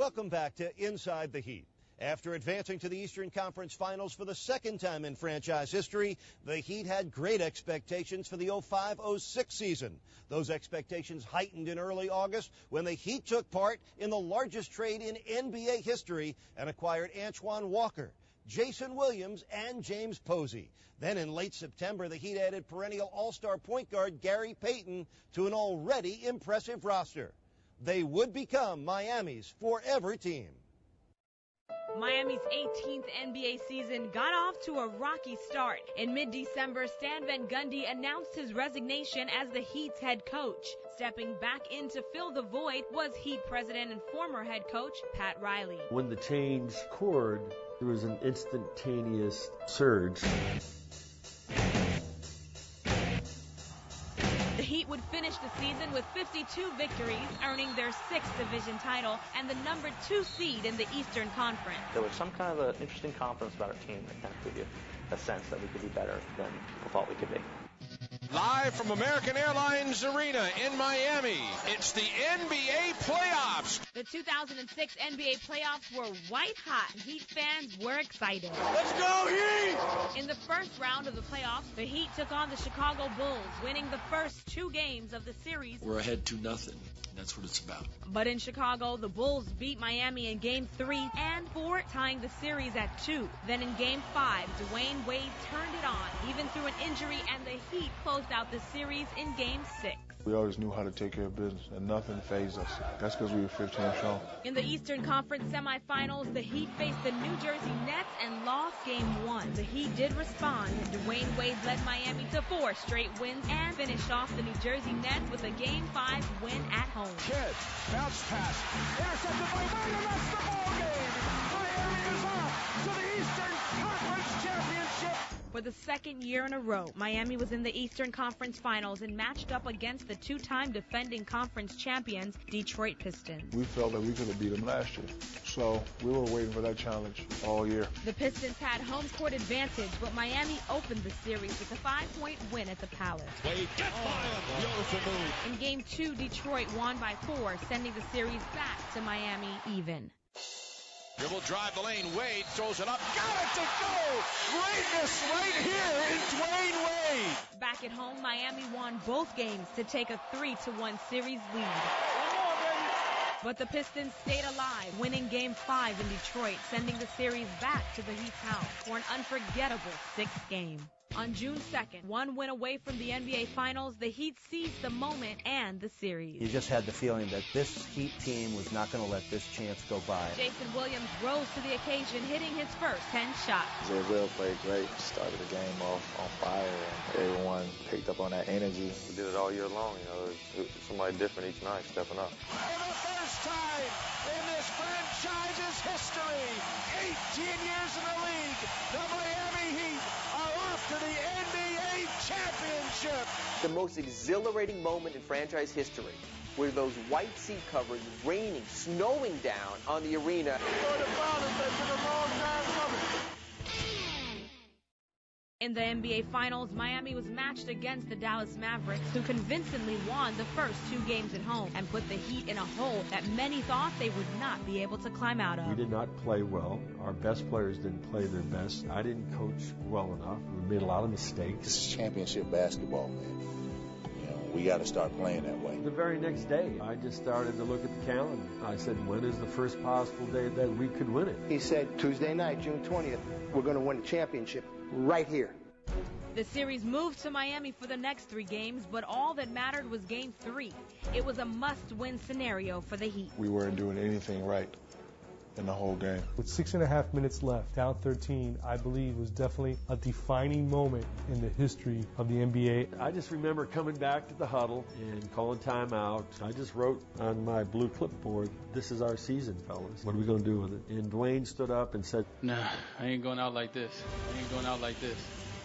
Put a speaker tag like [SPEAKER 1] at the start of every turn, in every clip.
[SPEAKER 1] Welcome back to Inside the Heat. After advancing to the Eastern Conference Finals for the second time in franchise history, the Heat had great expectations for the 05-06 season. Those expectations heightened in early August when the Heat took part in the largest trade in NBA history and acquired Antoine Walker, Jason Williams, and James Posey. Then in late September, the Heat added perennial all-star point guard Gary Payton to an already impressive roster. They would become Miami's forever team.
[SPEAKER 2] Miami's 18th NBA season got off to a rocky start. In mid-December, Stan Van Gundy announced his resignation as the Heat's head coach. Stepping back in to fill the void was Heat president and former head coach Pat Riley.
[SPEAKER 3] When the change occurred, there was an instantaneous surge.
[SPEAKER 2] The Heat would finish the season with 52 victories, earning their 6th division title and the number 2 seed in the Eastern Conference.
[SPEAKER 4] There was some kind of an interesting confidence about our team that kind of gave you a sense that we could be better than people thought we could be.
[SPEAKER 5] Live from American Airlines Arena in Miami, it's the NBA playoffs.
[SPEAKER 2] The 2006 NBA playoffs were white hot. Heat fans were excited.
[SPEAKER 5] Let's go, Heat!
[SPEAKER 2] In the first round of the playoffs, the Heat took on the Chicago Bulls, winning the first 2 games of the series.
[SPEAKER 6] We're ahead 2-0. That's what it's about.
[SPEAKER 2] But in Chicago, the Bulls beat Miami in Game 3 and 4, tying the series at 2. Then in Game 5, Dwayne Wade turned it on, even through an injury, and the Heat closed out the series in Game 6.
[SPEAKER 7] We always knew how to take care of business, and nothing fazed us. That's because we were 15 strong.
[SPEAKER 2] In the Eastern Conference semifinals, the Heat faced the New Jersey Nets and lost Game 1. The Heat did respond, and Dwayne Wade led Miami to 4 straight wins and finished off the New Jersey Nets with a Game 5 win at home.
[SPEAKER 5] Kid, bounce pass, intercepted by Wade, and that's the ball game. Miami is off to the Eastern Conference Championship.
[SPEAKER 2] For the second year in a row, Miami was in the Eastern Conference Finals and matched up against the 2-time defending conference champions, Detroit Pistons.
[SPEAKER 7] We felt that we could have beat them last year, so we were waiting for that challenge all year.
[SPEAKER 2] The Pistons had home court advantage, but Miami opened the series with a 5-point win at the Palace.
[SPEAKER 5] Wade, get by him. Beautiful move.
[SPEAKER 2] In Game 2, Detroit won by 4, sending the series back to Miami even.
[SPEAKER 5] Dribble drive the lane. Wade throws it up. Got it to go. Greatness right here in Dwayne Wade.
[SPEAKER 2] Back at home, Miami won both games to take a 3-1 series lead. But the Pistons stayed alive, winning Game 5 in Detroit, sending the series back to the Heat's house for an unforgettable 6th game. On June 2nd, 1 win away from the NBA Finals, the Heat seized the moment and the series.
[SPEAKER 8] You just had the feeling that this Heat team was not going to let this chance go by.
[SPEAKER 2] Jason Williams rose to the occasion, hitting his first 10 shots.
[SPEAKER 9] Jay Will played great, started the game off on fire, and everyone picked up on that energy.
[SPEAKER 10] We did it all year long, it was somebody different each night stepping up.
[SPEAKER 5] For the first time in this franchise's history, 18 years in the league, the Miami Heat are off to the NBA championship.
[SPEAKER 11] The most exhilarating moment in franchise history were those white seat covers raining, snowing down on the arena.
[SPEAKER 2] In the NBA Finals, Miami was matched against the Dallas Mavericks, who convincingly won the first 2 games at home and put the Heat in a hole that many thought they would not be able to climb out of.
[SPEAKER 3] We did not play well. Our best players didn't play their best. I didn't coach well enough. We made a lot of mistakes.
[SPEAKER 9] This is championship basketball, man. We got to start playing that way.
[SPEAKER 3] The very next day, I just started to look at the calendar. I said, when is the first possible day that we could win it?
[SPEAKER 12] He said, Tuesday night, June 20th, we're going to win the championship right here.
[SPEAKER 2] The series moved to Miami for the next 3 games, but all that mattered was Game 3. It was a must-win scenario for the Heat.
[SPEAKER 7] We weren't doing anything right in the whole game.
[SPEAKER 13] With 6.5 minutes left, down 13, I believe was definitely a defining moment in the history of the NBA.
[SPEAKER 3] I just remember coming back to the huddle and calling timeout. I just wrote on my blue clipboard, "This is our season, fellas. What are we going to do with it?" And Dwayne stood up and said,
[SPEAKER 14] "Nah, I ain't going out like this. I ain't going out like this.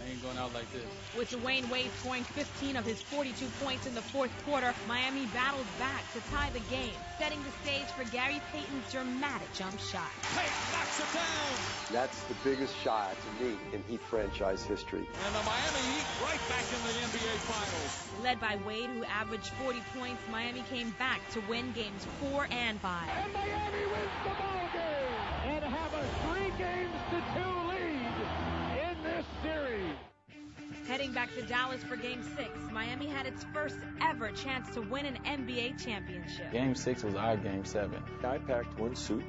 [SPEAKER 14] I ain't going out like this."
[SPEAKER 2] With Dwayne Wade scoring 15 of his 42 points in the 4th quarter, Miami battled back to tie the game, setting the stage for Gary Payton's dramatic jump shot.
[SPEAKER 5] Payton knocks it down.
[SPEAKER 15] That's the biggest shot to me in Heat franchise history.
[SPEAKER 5] And the Miami Heat right back in the NBA Finals.
[SPEAKER 2] Led by Wade, who averaged 40 points, Miami came back to win games 4 and 5.
[SPEAKER 5] And Miami wins the ball game and have a 3-2 lead in this series.
[SPEAKER 2] Heading back to Dallas for Game 6, Miami had its first ever chance to win an NBA championship.
[SPEAKER 15] Game 6 was our Game 7.
[SPEAKER 3] I packed one suit,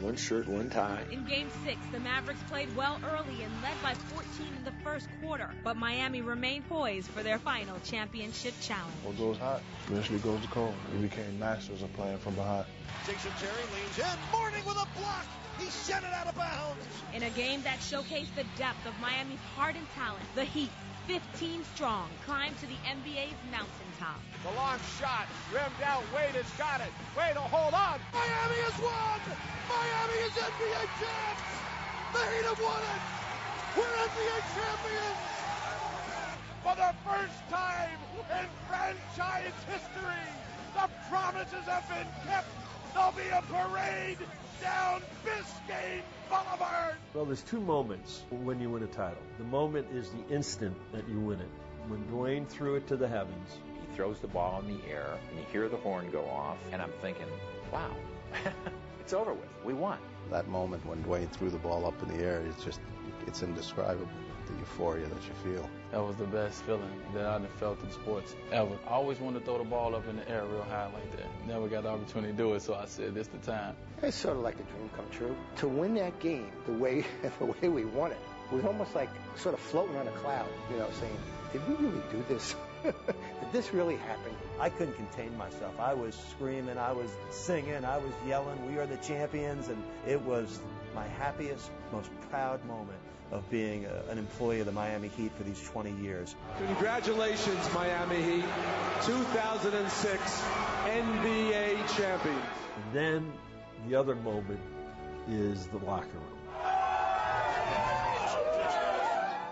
[SPEAKER 3] one shirt, one tie.
[SPEAKER 2] In Game 6, the Mavericks played well early and led by 14 in the first quarter, but Miami remained poised for their final championship challenge.
[SPEAKER 7] What goes hot eventually goes to cold. We became masters of playing from behind.
[SPEAKER 1] Jason Terry leans in, Mourning with a block. He sent it out of bounds.
[SPEAKER 2] In a game that showcased the depth of Miami's heart and talent, the Heat, 15 strong, climbed to the NBA's mountaintop.
[SPEAKER 5] The long shot, rimmed out. Wade has got it. Wade will hold on. Miami has won. Miami is NBA champs. The Heat have won it. We're NBA champions. For the first time in franchise history, the promises have been kept. There'll be a parade down Biscayne Boulevard.
[SPEAKER 3] Well, there's two moments when you win a title. The moment is the instant that you win it. When Dwayne threw it to the heavens.
[SPEAKER 16] He throws the ball in the air, and you hear the horn go off, and I'm thinking, wow, it's over with. We won.
[SPEAKER 17] That moment when Dwayne threw the ball up in the air, it's indescribable, the euphoria that you feel.
[SPEAKER 15] That was the best feeling that I've felt in sports ever. I always wanted to throw the ball up in the air real high like that. Never got the opportunity to do it, so I said, this the time.
[SPEAKER 12] It's sort of like a dream come true. To win that game the way we won it was almost like sort of floating on a cloud, saying, did we really do this? Did this really happen?
[SPEAKER 8] I couldn't contain myself. I was screaming, I was singing, I was yelling, we are the champions, and it was my happiest, most proud moment of being an employee of the Miami Heat for these 20 years.
[SPEAKER 18] Congratulations, Miami Heat, 2006 NBA champions.
[SPEAKER 3] And then the other moment is the locker room.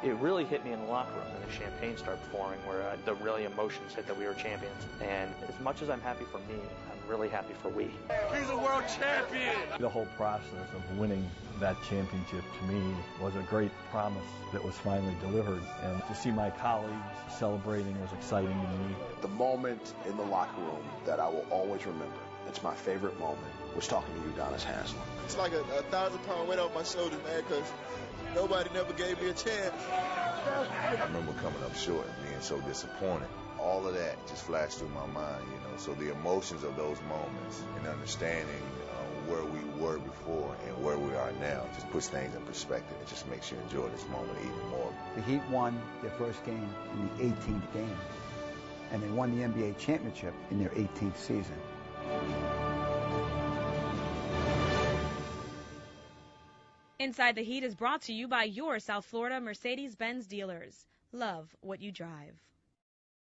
[SPEAKER 4] It really hit me in the locker room, and the champagne started pouring, where the really emotions hit that we were champions. And as much as I'm happy for me, I'm really happy for we.
[SPEAKER 5] He's a world champion!
[SPEAKER 19] The whole process of winning that championship to me was a great promise that was finally delivered. And to see my colleagues celebrating was exciting to me.
[SPEAKER 20] The moment in the locker room that I will always remember, it's my favorite moment, was talking to Udonis Haslem.
[SPEAKER 21] It's like a 1,000-pound weight off my shoulders, man, because nobody never gave me a chance.
[SPEAKER 22] I remember coming up short and being so disappointed. All of that just flashed through my mind, So the emotions of those moments and understanding where we were before and where we are now just puts things in perspective. It just makes you enjoy this moment even more.
[SPEAKER 23] The Heat won their first game in the 18th game, and they won the NBA championship in their 18th season.
[SPEAKER 2] Inside the Heat is brought to you by your South Florida Mercedes-Benz dealers. Love what you drive.